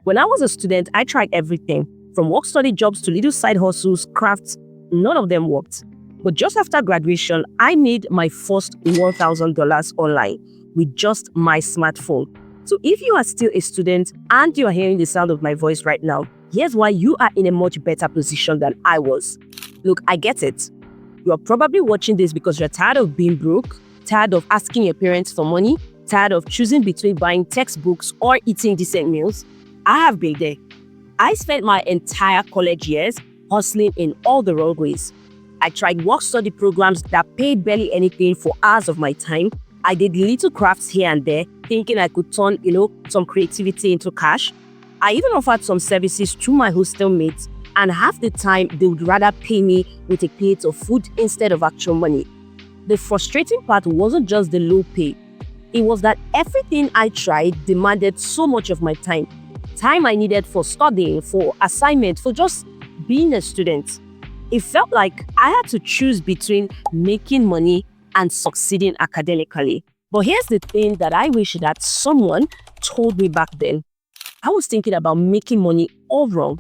When I was a student, I tried everything from work study jobs to little side hustles, crafts. None of them worked. But just after graduation, I made my first $1,000 online with just my smartphone. So if you are still a student and you are hearing the sound of my voice right now, here's why you are in a much better position than I was. Look, I get it. You are probably watching this because you're tired of being broke, tired of asking your parents for money, tired of choosing between buying textbooks or eating decent meals. I have been there. I spent my entire college years hustling in all the wrong ways. I tried work study programs that paid barely anything for hours of my time. I did little crafts here and there, thinking I could turn, some creativity into cash. I even offered some services to my hostel mates, and half the time they would rather pay me with a plate of food instead of actual money. The frustrating part wasn't just the low pay. It was that everything I tried demanded so much of my time. Time I needed for studying, for assignments, for just being a student. It felt like I had to choose between making money and succeeding academically. But here's the thing that I wish that someone told me back then. I was thinking about making money all wrong.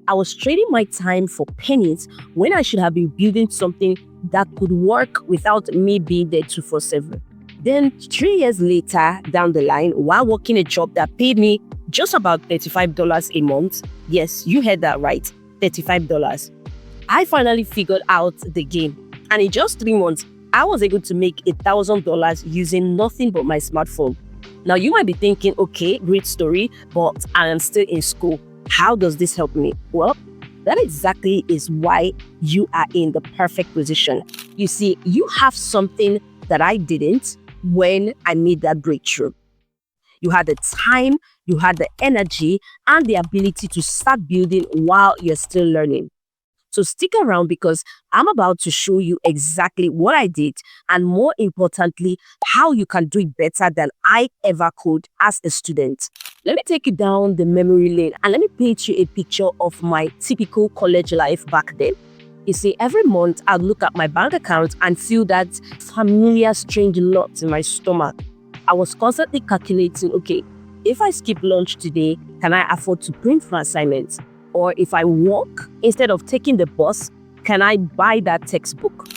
I was trading my time for pennies when I should have been building something that could work without me being there 24/7. Then 3 years later down the line, while working a job that paid me just about $35 a month, yes, you heard that right, $35, I finally figured out the game. And in just 3 months, I was able to make $1,000 using nothing but my smartphone. Now you might be thinking, okay, great story, but I am still in school. How does this help me? Well, that exactly is why you are in the perfect position. You see, you have something that I didn't when I made that breakthrough. You had the time, you had the energy, and the ability to start building while you're still learning. So stick around because I'm about to show you exactly what I did and, more importantly, how you can do it better than I ever could as a student. Let me take you down the memory lane and let me paint you a picture of my typical college life back then. You see, every month I'd look at my bank account and feel that familiar strange knot in my stomach. I was constantly calculating, okay, if I skip lunch today, can I afford to print for assignments? Or if I walk instead of taking the bus, can I buy that textbook?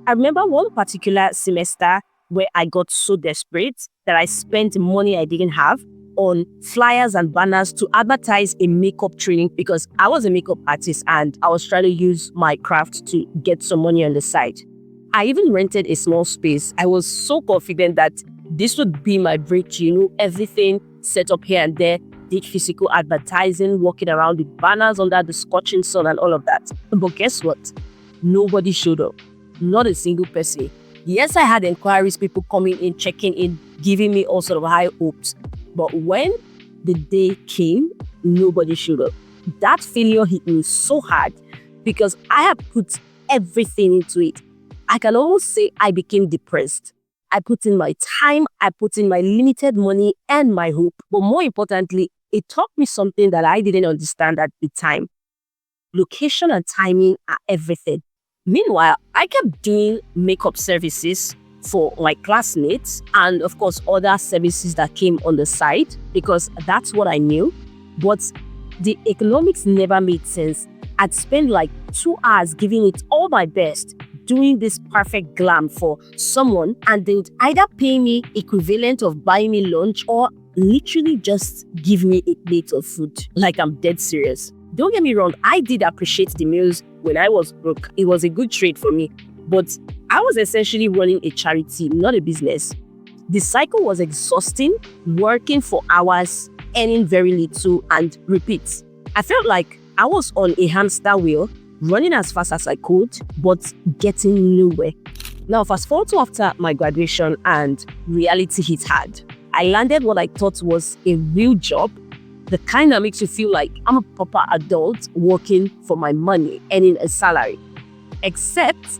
I remember one particular semester where I got so desperate that I spent money I didn't have on flyers and banners to advertise a makeup training because I was a makeup artist and I was trying to use my craft to get some money on the side. I even rented a small space. I was so confident that this would be my breakthrough, everything set up here and there, did physical advertising, walking around with banners under the scorching sun and all of that. But guess what? Nobody showed up. Not a single person. Yes, I had inquiries, people coming in, checking in, giving me all sort of high hopes. But when the day came, nobody showed up. That failure hit me so hard because I had put everything into it. I can almost say I became depressed. I put in my time, I put in my limited money and my hope. But more importantly, it taught me something that I didn't understand at the time. Location and timing are everything. Meanwhile, I kept doing makeup services for my classmates and, of course, other services that came on the side because that's what I knew. But the economics never made sense. I'd spend like 2 hours giving it all my best, doing this perfect glam for someone, and they would either pay me equivalent of buying me lunch or literally just give me a plate of food. Like, I'm dead serious. Don't get me wrong, I did appreciate the meals when I was broke. It was a good trade for me. But I was essentially running a charity, not a business. The cycle was exhausting, working for hours, earning very little, and repeat. I felt like I was on a hamster wheel, running as fast as I could, but getting nowhere. Now, fast forward to after my graduation and reality hit hard. I landed what I thought was a real job, the kind that makes you feel like I'm a proper adult working for my money, earning a salary. Except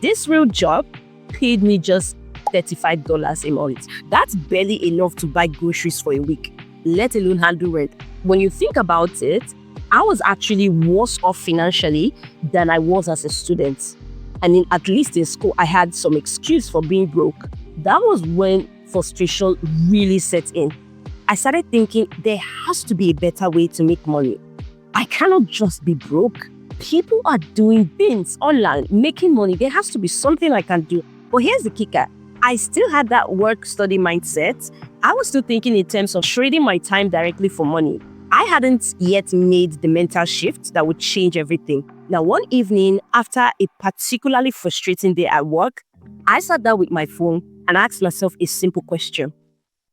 this real job paid me just $35 a month. That's barely enough to buy groceries for a week, let alone handle rent. When you think about it, I was actually worse off financially than I was as a student. And at least in school, I had some excuse for being broke. That was when frustration really set in. I started thinking there has to be a better way to make money. I cannot just be broke. People are doing things online, making money. There has to be something I can do. But here's the kicker. I still had that work-study mindset. I was still thinking in terms of trading my time directly for money. I hadn't yet made the mental shift that would change everything. Now, one evening, after a particularly frustrating day at work, I sat down with my phone and asked myself a simple question.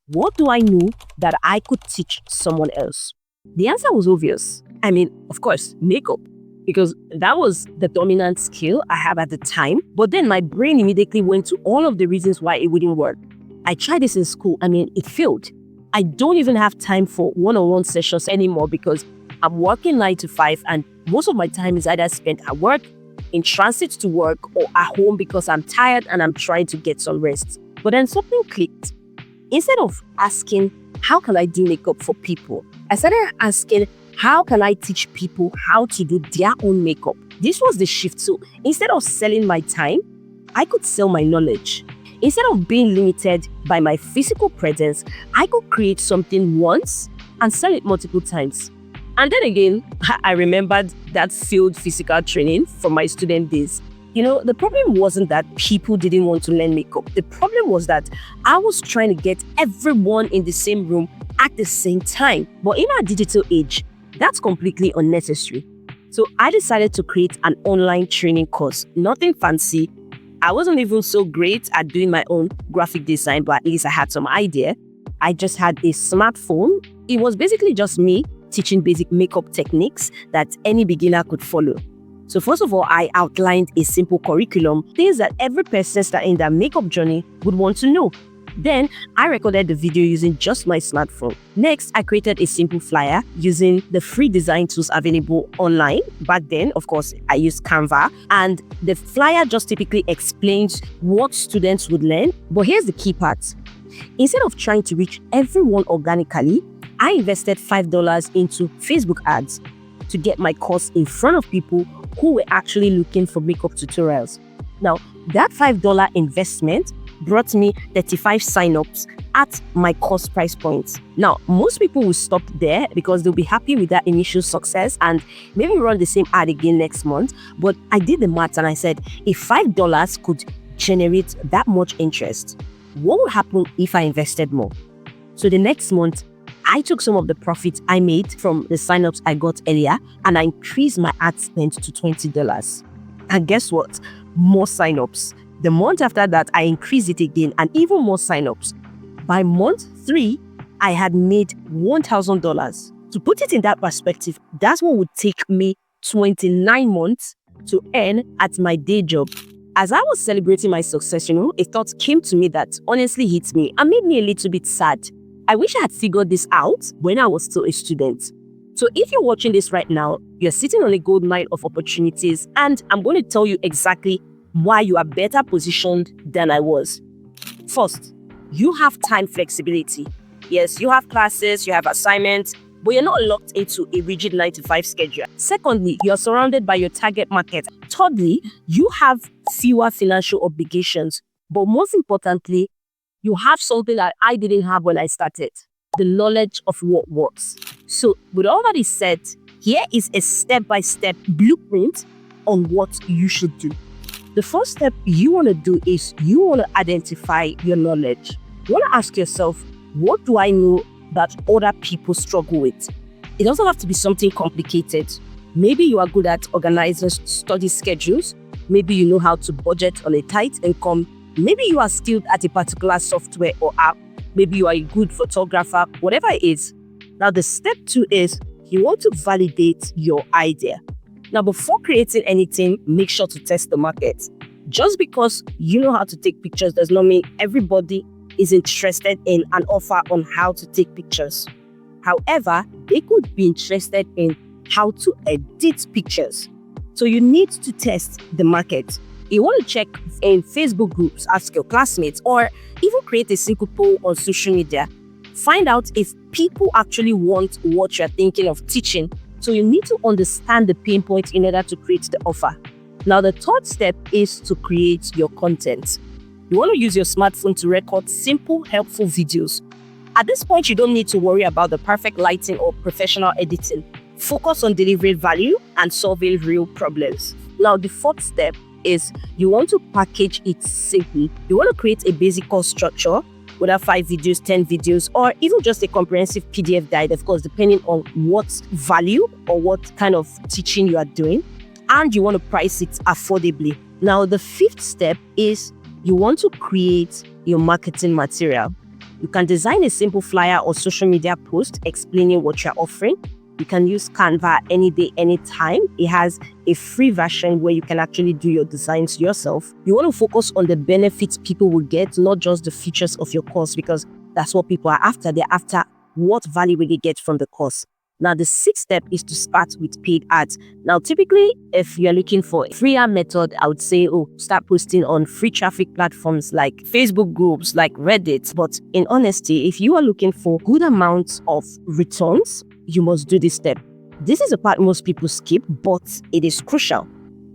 What do I know that I could teach someone else? The answer was obvious. I mean, of course, makeup, because that was the dominant skill I had at the time. But then my brain immediately went to all of the reasons why it wouldn't work. I tried this in school. It failed. I don't even have time for one-on-one sessions anymore because I'm working 9 to 5 and most of my time is either spent at work, in transit to work, or at home because I'm tired and I'm trying to get some rest. But then something clicked. Instead of asking, how can I do makeup for people? I started asking, how can I teach people how to do their own makeup? This was the shift. So instead of selling my time, I could sell my knowledge. Instead of being limited by my physical presence, I could create something once and sell it multiple times. And then again, I remembered that field physical training from my student days. The problem wasn't that people didn't want to learn makeup. The problem was that I was trying to get everyone in the same room at the same time. But in our digital age, that's completely unnecessary. So I decided to create an online training course. Nothing fancy. I wasn't even so great at doing my own graphic design, but at least I had some idea. I just had a smartphone. It was basically just me teaching basic makeup techniques that any beginner could follow. So first of all, I outlined a simple curriculum, things that every person starting in their makeup journey would want to know. Then I recorded the video using just my smartphone. Next, I created a simple flyer using the free design tools available online. Back then, of course, I used Canva, and the flyer just typically explains what students would learn. But here's the key part. Instead of trying to reach everyone organically, I invested $5 into Facebook ads to get my course in front of people who were actually looking for makeup tutorials. Now, that $5 investment brought me 35 signups at my course price point. Now, most people will stop there because they'll be happy with that initial success and maybe run the same ad again next month. But I did the math and I said, if $5 could generate that much interest, what would happen if I invested more? So the next month, I took some of the profits I made from the signups I got earlier and I increased my ad spend to $20. And guess what? More signups. The month after that, I increased it again and even more signups. By month 3, I had made $1,000. To put it in that perspective, that's what would take me 29 months to earn at my day job. As I was celebrating my success, a thought came to me that honestly hit me and made me a little bit sad. I wish I had figured this out when I was still a student. So if you're watching this right now, you're sitting on a gold mine of opportunities, and I'm going to tell you exactly why you are better positioned than I was. First, you have time flexibility. Yes, you have classes, you have assignments, but you're not locked into a rigid 9 to 5 schedule. Secondly, you're surrounded by your target market. Thirdly, you have fewer financial obligations. But most importantly, you have something that I didn't have when I started, the knowledge of what works. So with all that is said, here is a step-by-step blueprint on what you should do. The first step you want to do is you want to identify your knowledge. You want to ask yourself, what do I know that other people struggle with? It doesn't have to be something complicated. Maybe you are good at organizing study schedules. Maybe you know how to budget on a tight income. Maybe you are skilled at a particular software or app. Maybe you are a good photographer, whatever it is. Now, the step 2 is you want to validate your idea. Now, before creating anything, make sure to test the market. Just because you know how to take pictures does not mean everybody is interested in an offer on how to take pictures. However, they could be interested in how to edit pictures. So you need to test the market. You want to check in Facebook groups, ask your classmates, or even create a simple poll on social media. Find out if people actually want what you're thinking of teaching. So you need to understand the pain point in order to create the offer. Now, the third step is to create your content. You want to use your smartphone to record simple, helpful videos. At this point, you don't need to worry about the perfect lighting or professional editing. Focus on delivering value and solving real problems. Now, the fourth step is you want to package it simply. You want to create a basic course structure, whether 5 videos, 10 videos, or even just a comprehensive PDF guide, of course, depending on what value or what kind of teaching you are doing. And you want to price it affordably. Now, the fifth step is you want to create your marketing material. You can design a simple flyer or social media post explaining what you're offering. You can use Canva any day, anytime. It has a free version where you can actually do your designs yourself. You want to focus on the benefits people will get, not just the features of your course, because that's what people are after. They're after what value will they get from the course. Now, the sixth step is to start with paid ads. Now, typically, if you're looking for a freer method, I would say, start posting on free traffic platforms like Facebook groups, like Reddit. But in honesty, if you are looking for good amounts of returns, you must do this step. This is a part most people skip, but it is crucial.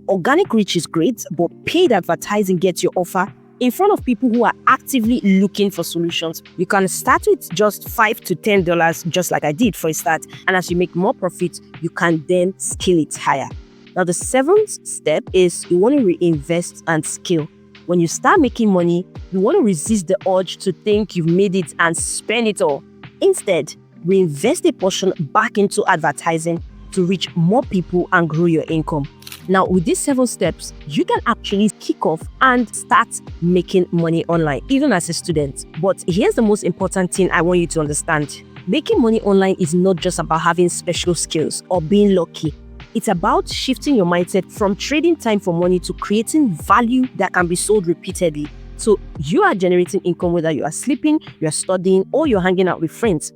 Organic reach is great, but paid advertising gets your offer in front of people who are actively looking for solutions. You can start with just $5 to $10, just like I did for a start. And as you make more profit, you can then scale it higher. Now, the seventh step is you want to reinvest and scale. When you start making money, you want to resist the urge to think you've made it and spend it all. Instead, reinvest a portion back into advertising to reach more people and grow your income. Now, with these 7 steps, you can actually kick off and start making money online, even as a student. But here's the most important thing I want you to understand. Making money online is not just about having special skills or being lucky. It's about shifting your mindset from trading time for money to creating value that can be sold repeatedly. So you are generating income whether you are sleeping, you are studying, or you're hanging out with friends.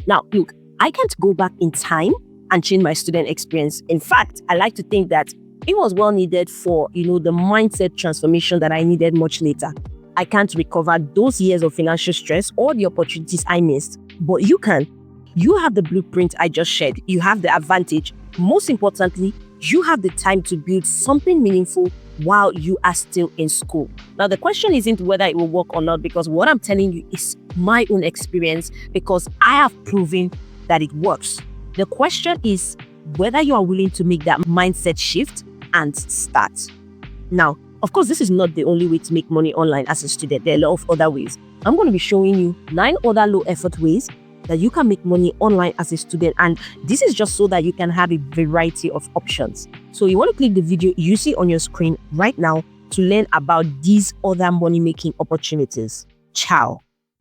Now, look, I can't go back in time and change my student experience. In fact, I like to think that it was well needed for, the mindset transformation that I needed much later. I can't recover those years of financial stress or the opportunities I missed, but you can. You have the blueprint I just shared. You have the advantage. Most importantly, you have the time to build something meaningful while you are still in school. Now, the question isn't whether it will work or not, because what I'm telling you is my own experience, because I have proven that it works. The question is whether you are willing to make that mindset shift and start. Now, of course, this is not the only way to make money online as a student. There are a lot of other ways. I'm going to be showing you 9 other low effort ways that you can make money online as a student. And this is just so that you can have a variety of options. So you want to click the video you see on your screen right now to learn about these other money making opportunities. Ciao.